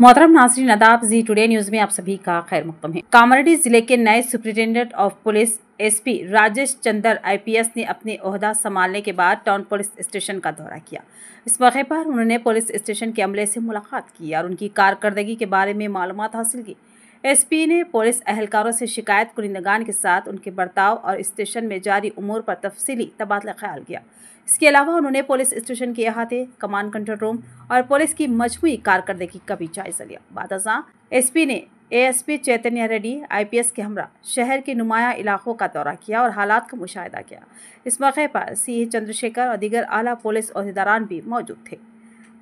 मोहतरम नाज़रीन आदाब, जी टुडे न्यूज में आप सभी का खैर मक़दम है। कामारेड्डी जिले के नए superintendent of police SP Rajesh Chander IPS ने अपने ओहदा संभालने के बाद टाउन पुलिस स्टेशन का दौरा किया। इस मौके पर उन्होंने पुलिस स्टेशन के अमले से मुलाकात की और उनकी कारकर्दगी के बारे में मालूमात हासिल की। एसपी ने पुलिस एहलकारों से शिकायत कुनिंदगान के साथ उनके बर्ताव और स्टेशन में जारी उमूर पर तफसीली तबादला ख्याल किया। इसके अलावा उन्होंने पुलिस स्टेशन के अहाते, कमांड कंट्रोल रूम और पुलिस की मजमूई कारकर्दगी का भी जायजा लिया। बादशाह एसपी ने एएसपी चैतन्य रेड्डी आईपीएस के हमरा शहर के नुमाया इलाकों का दौरा किया और हालात का मुशाहिदा किया। इस मौके पर सीए चंद्रशेखर और दीगर आला पुलिस ओहदेदारान भी मौजूद थे।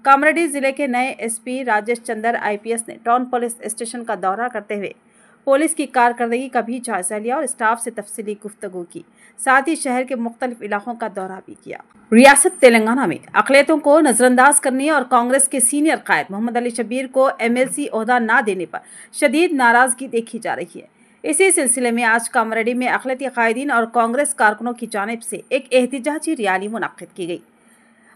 कामारेड्डी जिले के नए एसपी राजेश चंदर आईपीएस ने टाउन पुलिस स्टेशन का दौरा करते हुए पुलिस की कारकर्दगी का भी जायजा लिया और स्टाफ से तफसीली गुफ्तगू की, साथ ही शहर के मुख्तलिफ इलाकों का दौरा भी किया। रियासत तेलंगाना में अक़लियतों को नजरअंदाज करने और कांग्रेस के सीनियर कायद मोहम्मद अली शब्बीर को एमएलसी ओहदा न देने पर शदीद नाराजगी देखी जा रही है। इसी सिलसिले में आज कामारेड्डी में अक़लियती कायदीन और कांग्रेस कारकुनों की जानिब से एक एहतिजाजी रैली मुनक़्क़िद की गई।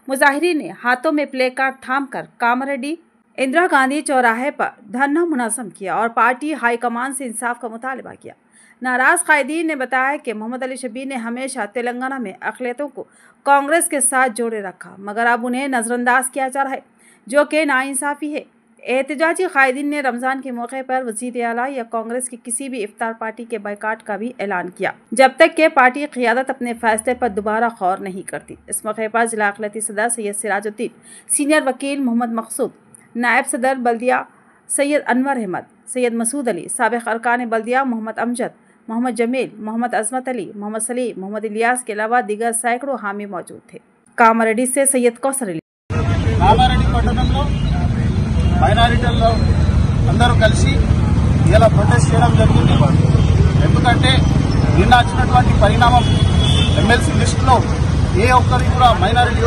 मुजाहिरीन ने हाथों में प्ले कार्ड थामकर कामारेड्डी इंदिरा गांधी चौराहे पर धरना मुनज़्ज़म किया और पार्टी हाईकमान से इंसाफ का मुतालबा किया। नाराज कायदीन ने बताया कि मोहम्मद अली शब्बीर ने हमेशा तेलंगाना में अक़लियतों को कांग्रेस के साथ जोड़े रखा, मगर अब उन्हें नज़रअंदाज किया जा रहा है, जो कि नाइंसाफ़ी है। एहतिजाजी कायदीन ने रमज़ान के मौके पर वज़ीर आला या कांग्रेस की किसी भी इफ्तार पार्टी के बायकाट का भी ऐलान किया, जब तक कि पार्टी क़ियादत अपने फैसले पर दोबारा गौर नहीं करती। इस मौके पर जिला अक़लियती सदर सैयद सिराजुद्दीन, सीनियर वकील मोहम्मद मकसूद, नायब सदर बल्दिया सैयद अनवर अहमद, सैयद मसूद अली, साबिक़ अरकान बल्दिया मोहम्मद अमजद, मोहम्मद जमील, मोहम्मद अजमत अली, मोहम्मद सलीम, मोहम्मद इलियास के अलावा दीगर सैकड़ों हामी मौजूद थे। कामारेड्डी से सैयद कौसर अली। కామారెడ్డి పట్టణంలో మైనారిటీల్లో అందరూ కలిసి ఇలా ప్రొటెస్ట్ చేయడం జరిగింది. ఎందుకంటే నిన్న వచ్చినటువంటి పరిణామం ఎమ్మెల్సీ లిస్టులో ఏ ఒక్కరికి కూడా మైనారిటీ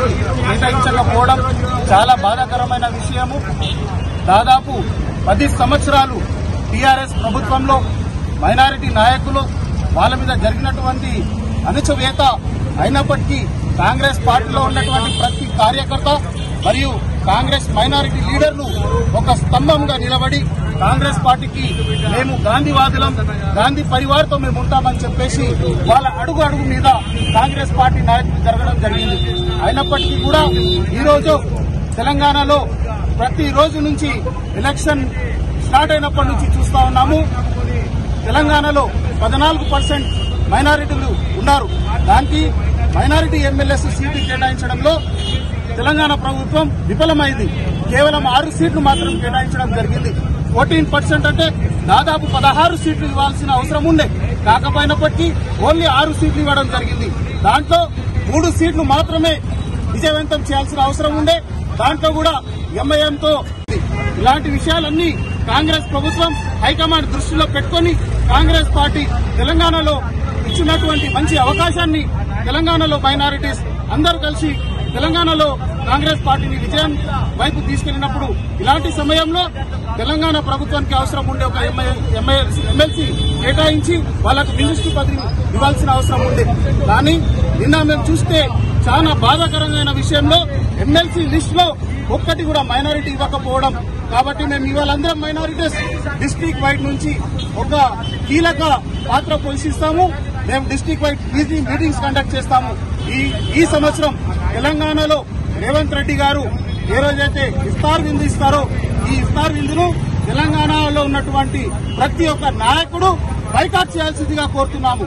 కేటాయించకపోవడం చాలా బాధాకరమైన విషయము. దాదాపు 10 సంవత్సరాలు టీఆర్ఎస్ ప్రభుత్వంలో మైనారిటీ నాయకులు వాళ్ళ మీద జరిగినటువంటి అణచివేత అయినప్పటికీ కాంగ్రెస్ పార్టీలో ఉన్నటువంటి ప్రతి కార్యకర్త మరియు కాంగ్రెస్ మైనారిటీ లీడర్లు ఒక స్తంభంగా నిలబడి కాంగ్రెస్ పార్టీకి మేము గాంధీవాదులం, గాంధీ పరివార్తో మేము ఉంటామని చెప్పేసి వాళ్ళ అడుగు అడుగు మీద కాంగ్రెస్ పార్టీ నాయకులు జరగడం జరిగింది. అయినప్పటికీ కూడా ఈరోజు తెలంగాణలో ప్రతి రోజు నుంచి ఎలక్షన్ స్టార్ట్ అయినప్పటి నుంచి చూస్తా ఉన్నాము. తెలంగాణలో 14% మైనారిటీలు ఉన్నారు. దానికి మైనారిటీ ఎమ్మెల్యేస్ సీట్లు కేటాయించడంలో తెలంగాణ ప్రభుత్వం విఫలమైంది. కేవలం 6 సీట్లు మాత్రం కేటాయించడం జరిగింది. 14% అంటే దాదాపు 16 సీట్లు ఇవ్వాల్సిన అవసరం ఉండే, కాకపోయినప్పటికీ ఓన్లీ 6 సీట్లు ఇవ్వడం జరిగింది. దాంట్లో 3 సీట్లు మాత్రమే విజయవంతం చేయాల్సిన అవసరం ఉండే, దాంట్లో కూడా ఎంఐఎంతో. ఇలాంటి విషయాలన్నీ కాంగ్రెస్ ప్రభుత్వం హైకమాండ్ దృష్టిలో పెట్టుకుని కాంగ్రెస్ పార్టీ తెలంగాణలో ఇచ్చినటువంటి మంచి అవకాశాన్ని తెలంగాణలో మైనారిటీస్ అందరూ కలిసి తెలంగాణలో కాంగ్రెస్ పార్టీని విజయం వైపు తీసుకెళ్లినప్పుడు ఇలాంటి సమయంలో తెలంగాణ ప్రభుత్వానికి అవసరం ఉండే ఒక ఎమ్మెల్సీ కేటాయించి వాళ్ళకు మినిస్ట్రీ పదవి ఇవ్వాల్సిన అవసరం ఉంది. కానీ నిన్న మేము చూస్తే చాలా బాధాకరమైన విషయంలో ఎమ్మెల్సీ లిస్ట్ లో ఒక్కటి కూడా మైనారిటీ ఇవ్వకపోవడం. కాబట్టి మేము ఇవాళందరం మైనారిటీస్ డిస్ట్రిక్ట్ వైడ్ నుంచి ఒక కీలక పాత్ర పోషిస్తాము. మేము డిస్ట్రిక్ట్ వైడ్ మీటింగ్స్ కండక్ట్ చేస్తాము. ఈ సంవత్సరం తెలంగాణలో రేవంత్ రెడ్డి గారు ఏ రోజైతే ఇఫ్తార్ విందు ఇస్తారో ఈ ఇఫ్తార్ విందును తెలంగాణలో ఉన్నటువంటి ప్రతి ఒక్క నాయకుడు బైకాట్ చేయాల్సిందిగా కోరుతున్నాము.